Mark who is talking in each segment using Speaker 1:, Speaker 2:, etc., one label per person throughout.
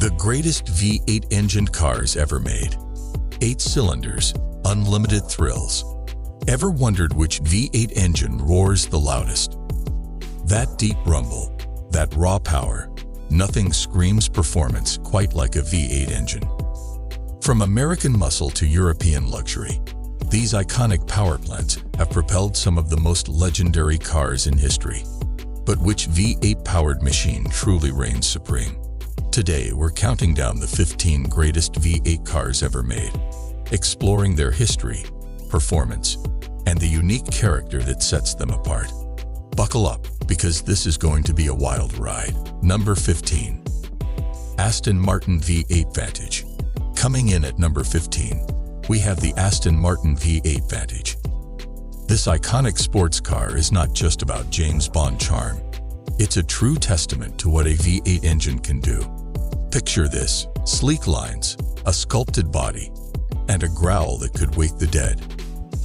Speaker 1: The greatest V8 engined cars ever made. 8 cylinders, unlimited thrills. Ever wondered which V8 engine roars the loudest? That deep rumble, that raw power, nothing screams performance quite like a V8 engine. From American muscle to European luxury, these iconic power plants have propelled some of the most legendary cars in history. But which V8-powered machine truly reigns supreme? Today, we're counting down the 15 greatest V8 cars ever made, exploring their history, performance, and the unique character that sets them apart. Buckle up, because this is going to be a wild ride. Number 15. Aston Martin V8 Vantage. Coming in at number 15, we have the Aston Martin V8 Vantage. This iconic sports car is not just about James Bond charm. It's a true testament to what a V8 engine can do. Picture this: sleek lines, a sculpted body, and a growl that could wake the dead.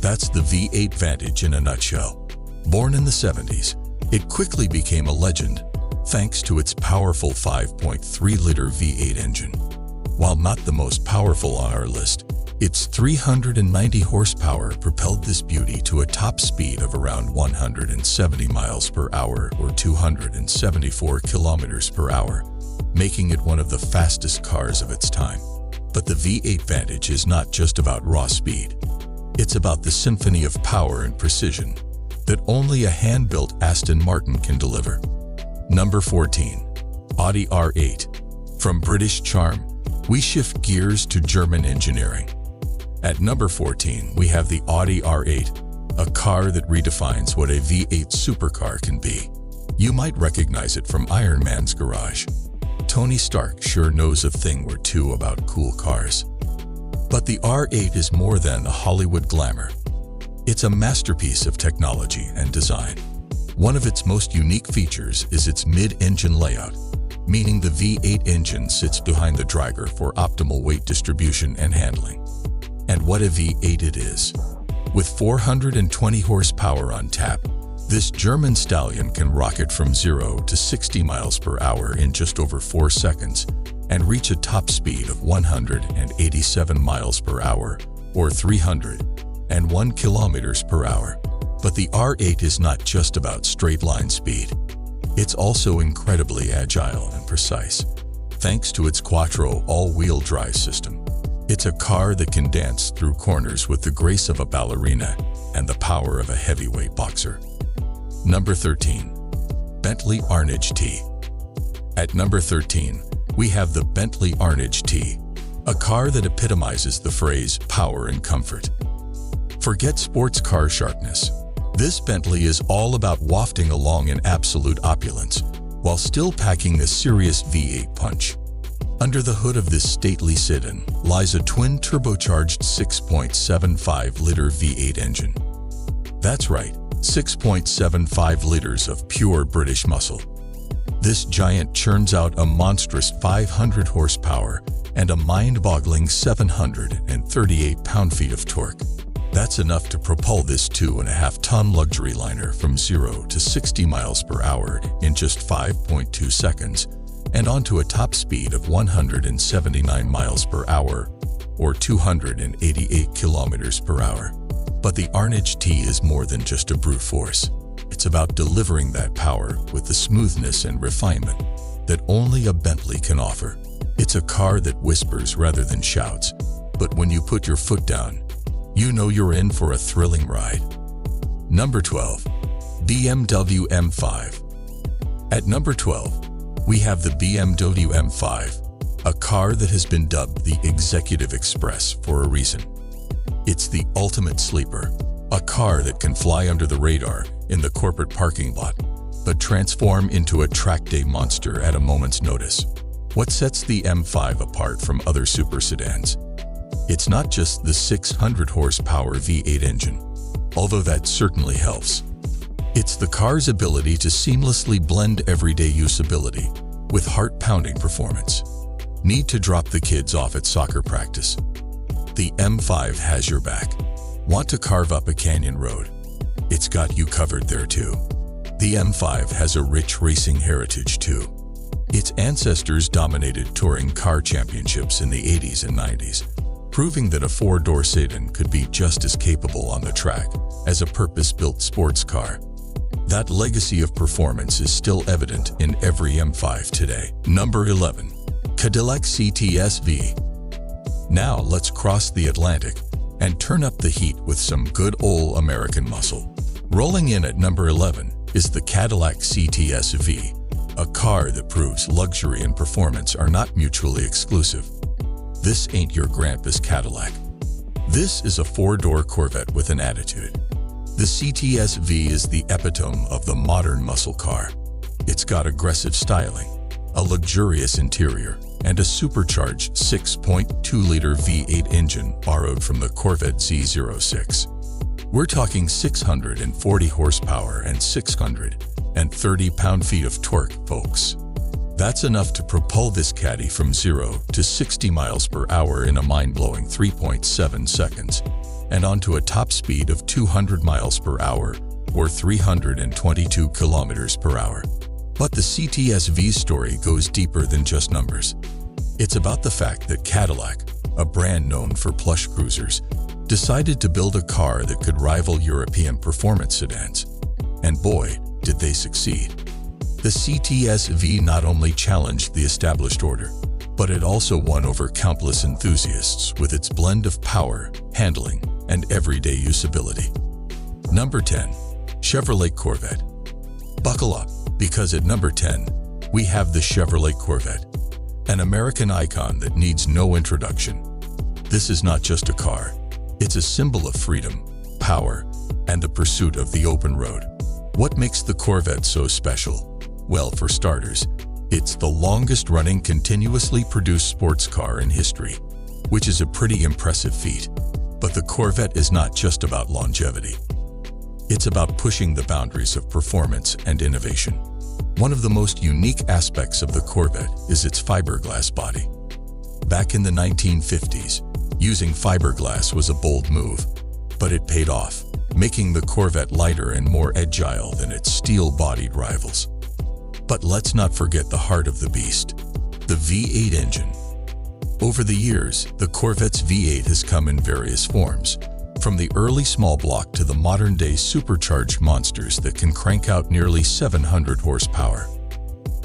Speaker 1: That's the V8 Vantage in a nutshell. Born in the 70s, it quickly became a legend thanks to its powerful 5.3-liter V8 engine. While not the most powerful on our list, its 390 horsepower propelled this beauty to a top speed of around 170 miles per hour or 274 kilometers per hour, making it one of the fastest cars of its time. But the V8 Vantage is not just about raw speed. It's about the symphony of power and precision that only a hand-built Aston Martin can deliver. Number 14. Audi R8. From British charm, we shift gears to German engineering. At number 14, we have the Audi R8, a car that redefines what a V8 supercar can be. You might recognize it from Iron Man's garage. Tony Stark sure knows a thing or two about cool cars. But the R8 is more than a Hollywood glamour. It's a masterpiece of technology and design. One of its most unique features is its mid-engine layout, meaning the V8 engine sits behind the driver for optimal weight distribution and handling. And what a V8 it is! With 420 horsepower on tap, this German stallion can rocket from 0 to 60 miles per hour in just over 4 seconds and reach a top speed of 187 miles per hour or 301 kilometers per hour. But the R8 is not just about straight-line speed. It's also incredibly agile and precise, thanks to its Quattro all-wheel drive system. It's a car that can dance through corners with the grace of a ballerina and the power of a heavyweight boxer. Number 13. Bentley Arnage T. At number 13, we have the Bentley Arnage T, a car that epitomizes the phrase power and comfort. Forget sports car sharpness. This Bentley is all about wafting along in absolute opulence, while still packing a serious V8 punch. Under the hood of this stately sedan lies a twin-turbocharged 6.75-liter V8 engine. That's right, 6.75 liters of pure British muscle. This giant churns out a monstrous 500 horsepower and a mind-boggling 738 pound-feet of torque. That's enough to propel this 2.5-ton luxury liner from 0 to 60 miles per hour in just 5.2 seconds and onto a top speed of 179 miles per hour or 288 kilometers per hour. But the Arnage T is more than just a brute force. It's about delivering that power with the smoothness and refinement that only a Bentley can offer. It's a car that whispers rather than shouts, but when you put your foot down, you know you're in for a thrilling ride. Number 12. BMW M5. At number 12, we have the BMW M5, a car that has been dubbed the Executive Express for a reason. It's the ultimate sleeper, a car that can fly under the radar in the corporate parking lot, but transform into a track day monster at a moment's notice. What sets the M5 apart from other super sedans? It's not just the 600 horsepower V8 engine, although that certainly helps. It's the car's ability to seamlessly blend everyday usability with heart-pounding performance. Need to drop the kids off at soccer practice? The M5 has your back. Want to carve up a canyon road? It's got you covered there too. The M5 has a rich racing heritage too. Its ancestors dominated touring car championships in the 80s and 90s, proving that a four-door sedan could be just as capable on the track as a purpose-built sports car. That legacy of performance is still evident in every M5 today. Number 11. Cadillac CTS-V. Now let's cross the Atlantic and turn up the heat with some good old American muscle. Rolling in at number 11 is the Cadillac CTS-V, a car that proves luxury and performance are not mutually exclusive. This ain't your grandpa's Cadillac. This is a four-door Corvette with an attitude. The CTS-V is the epitome of the modern muscle car. It's got aggressive styling, a luxurious interior, and a supercharged 6.2-liter V8 engine borrowed from the Corvette Z06. We're talking 640 horsepower and 630 pound-feet of torque, folks. That's enough to propel this caddy from 0 to 60 miles per hour in a mind-blowing 3.7 seconds and onto a top speed of 200 miles per hour or 322 kilometers per hour. But the CTS-V story goes deeper than just numbers. It's about the fact that Cadillac, a brand known for plush cruisers, decided to build a car that could rival European performance sedans. And boy, did they succeed. The CTS-V not only challenged the established order, but it also won over countless enthusiasts with its blend of power, handling, and everyday usability. Number 10. Chevrolet Corvette. Buckle up, because at number 10, we have the Chevrolet Corvette, an American icon that needs no introduction. This is not just a car. It's a symbol of freedom, power, and the pursuit of the open road. What makes the Corvette so special? Well, for starters, it's the longest-running continuously produced sports car in history, which is a pretty impressive feat. But the Corvette is not just about longevity. It's about pushing the boundaries of performance and innovation. One of the most unique aspects of the Corvette is its fiberglass body. Back in the 1950s, using fiberglass was a bold move, but it paid off, making the Corvette lighter and more agile than its steel-bodied rivals. But let's not forget the heart of the beast, the V8 engine. Over the years, the Corvette's V8 has come in various forms, from the early small block to the modern-day supercharged monsters that can crank out nearly 700 horsepower.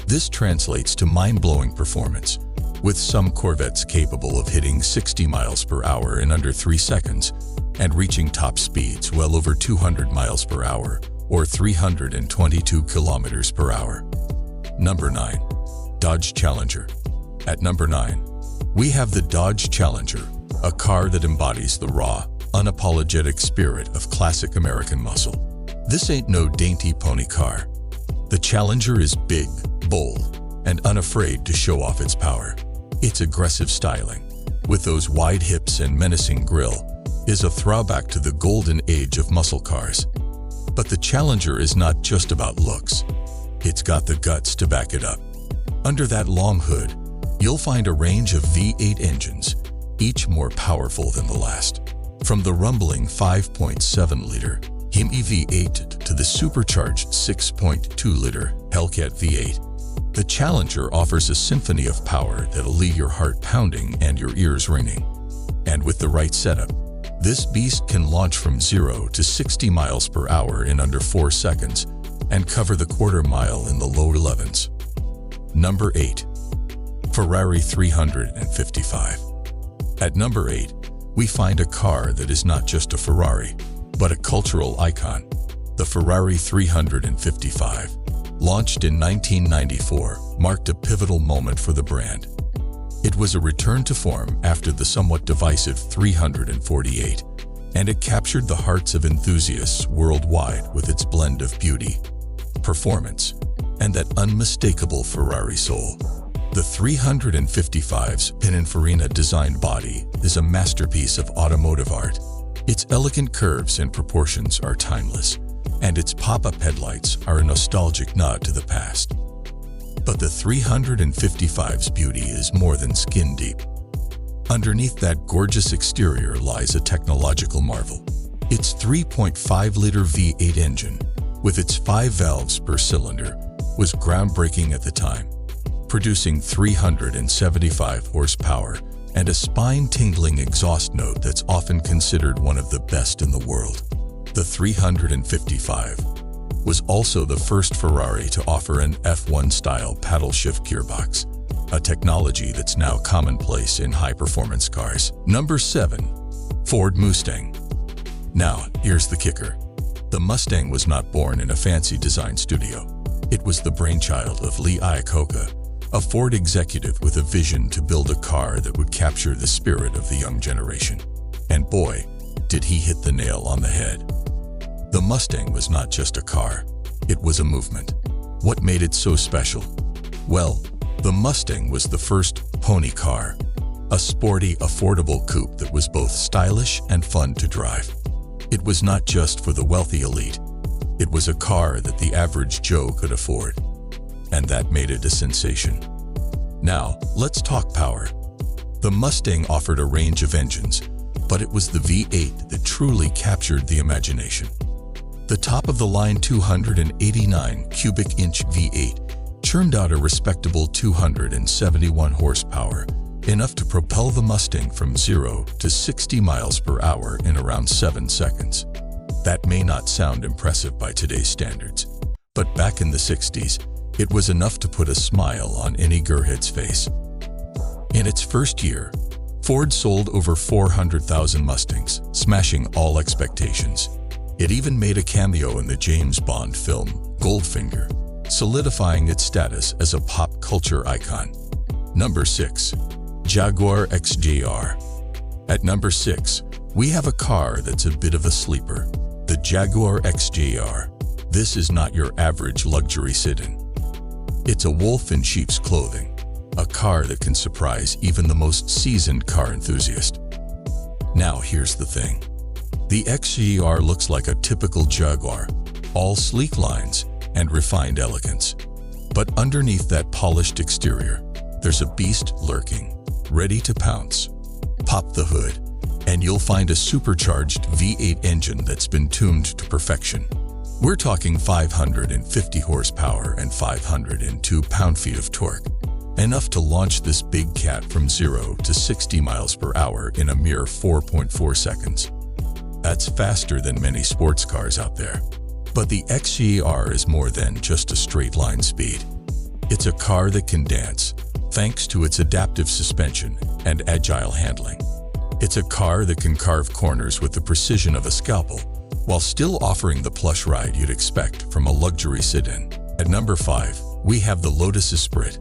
Speaker 1: This translates to mind-blowing performance, with some Corvettes capable of hitting 60 miles per hour in under 3 seconds and reaching top speeds well over 200 miles per hour or 322 kilometers per hour. Number 9. Dodge Challenger. At number 9, we have the Dodge Challenger, a car that embodies the raw, unapologetic spirit of classic American muscle. This ain't no dainty pony car. The Challenger is big, bold, and unafraid to show off its power. Its aggressive styling, with those wide hips and menacing grille, is a throwback to the golden age of muscle cars. But the Challenger is not just about looks. It's got the guts to back it up. Under that long hood, you'll find a range of V8 engines, each more powerful than the last. From the rumbling 5.7-liter Hemi V8 to the supercharged 6.2-liter Hellcat V8, the Challenger offers a symphony of power that'll leave your heart pounding and your ears ringing. And with the right setup, this beast can launch from 0 to 60 miles per hour in under 4 seconds and cover the quarter mile in the low 11s. Number 8. Ferrari 355. At number 8, we find a car that is not just a Ferrari, but a cultural icon. The Ferrari 355, launched in 1994, marked a pivotal moment for the brand. It was a return to form after the somewhat divisive 348, and it captured the hearts of enthusiasts worldwide with its blend of beauty, performance, and that unmistakable Ferrari soul. The 355's Pininfarina-designed body is a masterpiece of automotive art. Its elegant curves and proportions are timeless, and its pop-up headlights are a nostalgic nod to the past. But the 355's beauty is more than skin deep. Underneath that gorgeous exterior lies a technological marvel. Its 3.5-liter V8 engine, with its 5 valves per cylinder, was groundbreaking at the time. producing 375 horsepower and a spine-tingling exhaust note that's often considered one of the best in the world. The 355 was also the first Ferrari to offer an F1-style paddle-shift gearbox, a technology that's now commonplace in high-performance cars. Number 7. Ford Mustang. Now, here's the kicker. The Mustang was not born in a fancy design studio. It was the brainchild of Lee Iacocca, a Ford executive with a vision to build a car that would capture the spirit of the young generation. And boy, did he hit the nail on the head. The Mustang was not just a car, it was a movement. What made it so special? Well, the Mustang was the first pony car, a sporty, affordable coupe that was both stylish and fun to drive. It was not just for the wealthy elite. It was a car that the average Joe could afford. And that made it a sensation. Now, let's talk power. The Mustang offered a range of engines, but it was the V8 that truly captured the imagination. The top-of-the-line 289 cubic inch V8 churned out a respectable 271 horsepower, enough to propel the Mustang from 0 to 60 miles per hour in around 7 seconds. That may not sound impressive by today's standards, but back in the 60s, it was enough to put a smile on any gearhead's face. In its first year, Ford sold over 400,000 Mustangs, smashing all expectations. It even made a cameo in the James Bond film Goldfinger, solidifying its status as a pop culture icon. Number 6. Jaguar XJR. At number 6, we have a car that's a bit of a sleeper, the Jaguar XJR. This is not your average luxury sit-in. It's a wolf in sheep's clothing, a car that can surprise even the most seasoned car enthusiast. Now here's the thing. The XJR looks like a typical Jaguar, all sleek lines and refined elegance. But underneath that polished exterior, there's a beast lurking, ready to pounce. Pop the hood, and you'll find a supercharged V8 engine that's been tuned to perfection. We're talking 550 horsepower and 502 pound-feet of torque, enough to launch this big cat from 0 to 60 miles per hour in a mere 4.4 seconds. That's faster than many sports cars out there. But the XJR is more than just a straight-line speed. It's a car that can dance, thanks to its adaptive suspension and agile handling. It's a car that can carve corners with the precision of a scalpel, while still offering the plush ride you'd expect from a luxury sit-in. At number 5, we have the Lotus Esprit,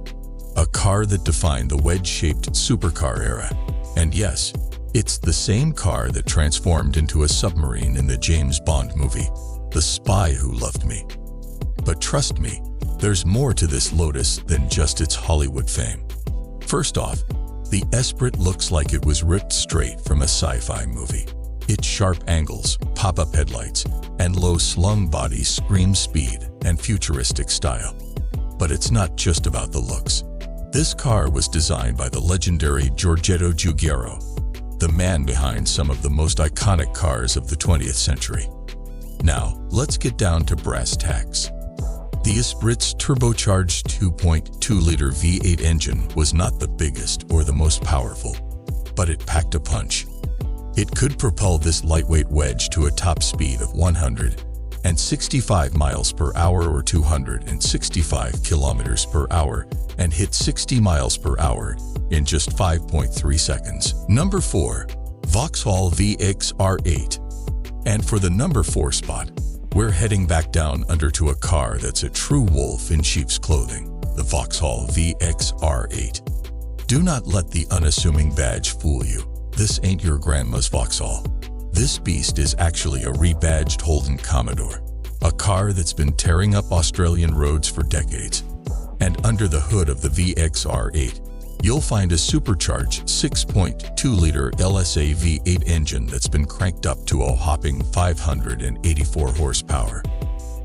Speaker 1: a car that defined the wedge-shaped supercar era. And yes, it's the same car that transformed into a submarine in the James Bond movie, The Spy Who Loved Me. But trust me, there's more to this Lotus than just its Hollywood fame. First off, the Esprit looks like it was ripped straight from a sci-fi movie. Its sharp angles, pop-up headlights, and low-slung body scream speed and futuristic style. But it's not just about the looks. This car was designed by the legendary Giorgetto Giugiaro, the man behind some of the most iconic cars of the 20th century. Now, let's get down to brass tacks. The Esprit's turbocharged 2.2-liter V8 engine was not the biggest or the most powerful, but it packed a punch. It could propel this lightweight wedge to a top speed of 165 miles per hour or 265 kilometers per hour and hit 60 miles per hour in just 5.3 seconds. Number 4. Vauxhall VX R8. And for the number 4 spot, we're heading back down under to a car that's a true wolf in sheep's clothing, the Vauxhall VX R8. Do not let the unassuming badge fool you. This ain't your grandma's Vauxhall. This beast is actually a rebadged Holden Commodore, a car that's been tearing up Australian roads for decades. And under the hood of the VX R8, you'll find a supercharged 6.2-liter LSA V8 engine that's been cranked up to a whopping 584 horsepower.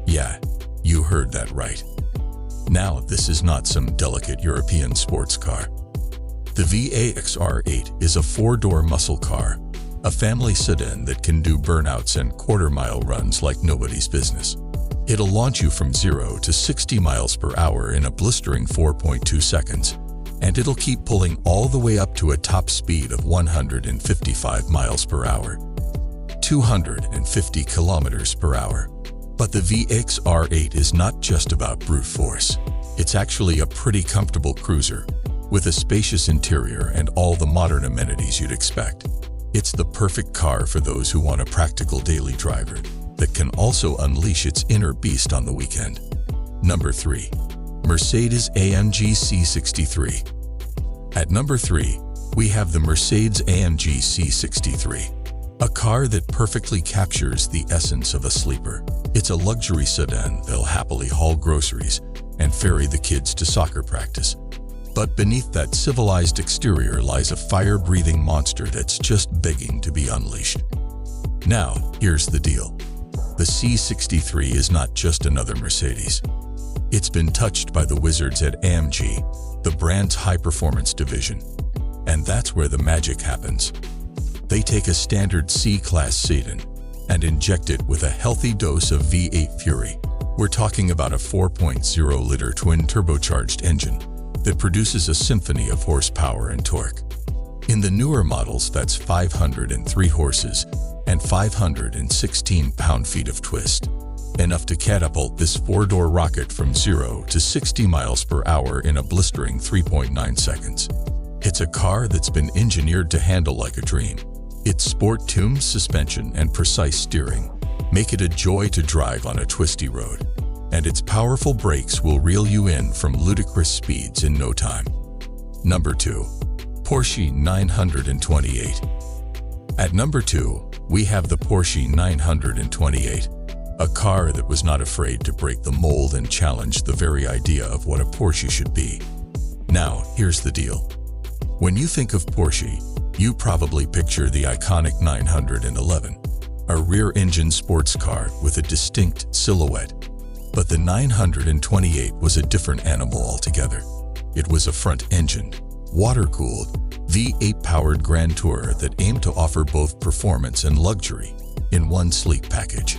Speaker 1: Yeah, you heard that right. Now, this is not some delicate European sports car. The VX R8 is a 4-door muscle car, a family sedan that can do burnouts and quarter-mile runs like nobody's business. It'll launch you from 0 to 60 miles per hour in a blistering 4.2 seconds, and it'll keep pulling all the way up to a top speed of 155 miles per hour, 250 kilometers per hour. But the VX R8 is not just about brute force. It's actually a pretty comfortable cruiser, with a spacious interior and all the modern amenities you'd expect. It's the perfect car for those who want a practical daily driver that can also unleash its inner beast on the weekend. Number 3. Mercedes-AMG C63. At number 3, we have the Mercedes-AMG C63, a car that perfectly captures the essence of a sleeper. It's a luxury sedan that'll happily haul groceries and ferry the kids to soccer practice. But beneath that civilized exterior lies a fire-breathing monster that's just begging to be unleashed. Now, here's the deal. The C63 is not just another Mercedes. It's been touched by the wizards at AMG, the brand's high-performance division. And that's where the magic happens. They take a standard C-Class sedan and inject it with a healthy dose of V8 fury. We're talking about a 4.0-liter twin-turbocharged engine that produces a symphony of horsepower and torque. In the newer models, that's 503 horses and 516 pound-feet of twist, enough to catapult this four-door rocket from 0 to 60 miles per hour in a blistering 3.9 seconds. It's a car that's been engineered to handle like a dream. Its sport-tuned suspension and precise steering make it a joy to drive on a twisty road, and its powerful brakes will reel you in from ludicrous speeds in no time. Number 2. Porsche 928. At number 2, we have the Porsche 928, a car that was not afraid to break the mold and challenge the very idea of what a Porsche should be. Now, here's the deal. When you think of Porsche, you probably picture the iconic 911, a rear-engine sports car with a distinct silhouette. But the 928 was a different animal altogether. It was a front-engined, water-cooled, V8-powered Grand Tourer that aimed to offer both performance and luxury in one sleek package.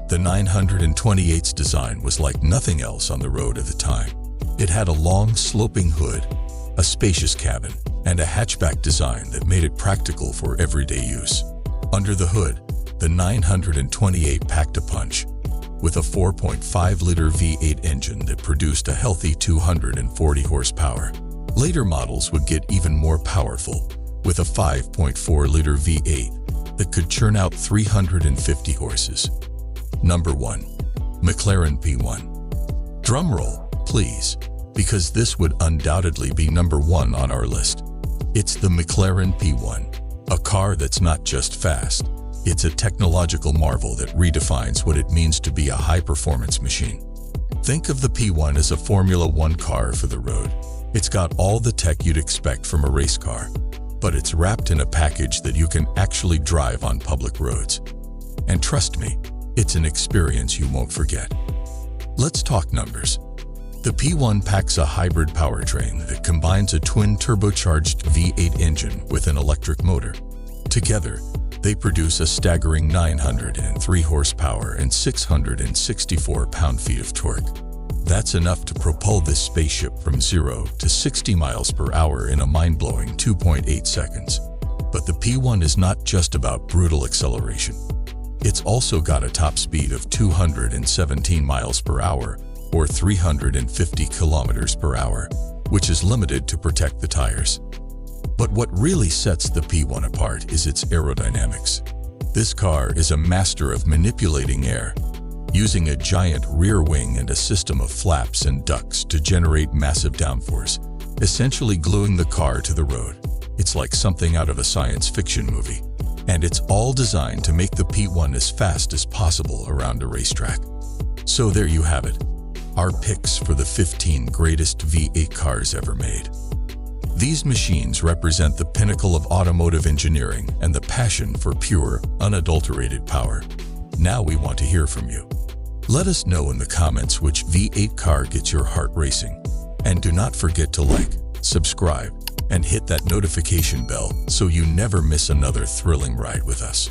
Speaker 1: The 928's design was like nothing else on the road at the time. It had a long, sloping hood, a spacious cabin, and a hatchback design that made it practical for everyday use. Under the hood, the 928 packed a punch, with a 4.5-liter V8 engine that produced a healthy 240 horsepower. Later models would get even more powerful, with a 5.4-liter V8 that could churn out 350 horses. Number 1. McLaren P1. Drumroll, please, because this would undoubtedly be number 1 on our list. It's the McLaren P1, a car that's not just fast. It's a technological marvel that redefines what it means to be a high-performance machine. Think of the P1 as a Formula One car for the road. It's got all the tech you'd expect from a race car, but it's wrapped in a package that you can actually drive on public roads. And trust me, it's an experience you won't forget. Let's talk numbers. The P1 packs a hybrid powertrain that combines a twin-turbocharged V8 engine with an electric motor. Together, they produce a staggering 903 horsepower and 664 pound-feet of torque. That's enough to propel this spaceship from 0 to 60 miles per hour in a mind-blowing 2.8 seconds. But the P1 is not just about brutal acceleration. It's also got a top speed of 217 miles per hour, or 350 kilometers per hour, which is limited to protect the tires. But what really sets the P1 apart is its aerodynamics. This car is a master of manipulating air, using a giant rear wing and a system of flaps and ducts to generate massive downforce, essentially gluing the car to the road. It's like something out of a science fiction movie, and it's all designed to make the P1 as fast as possible around a racetrack. So there you have it, our picks for the 15 greatest V8 cars ever made. These machines represent the pinnacle of automotive engineering and the passion for pure, unadulterated power. Now we want to hear from you. Let us know in the comments which V8 car gets your heart racing. And do not forget to like, subscribe, and hit that notification bell so you never miss another thrilling ride with us.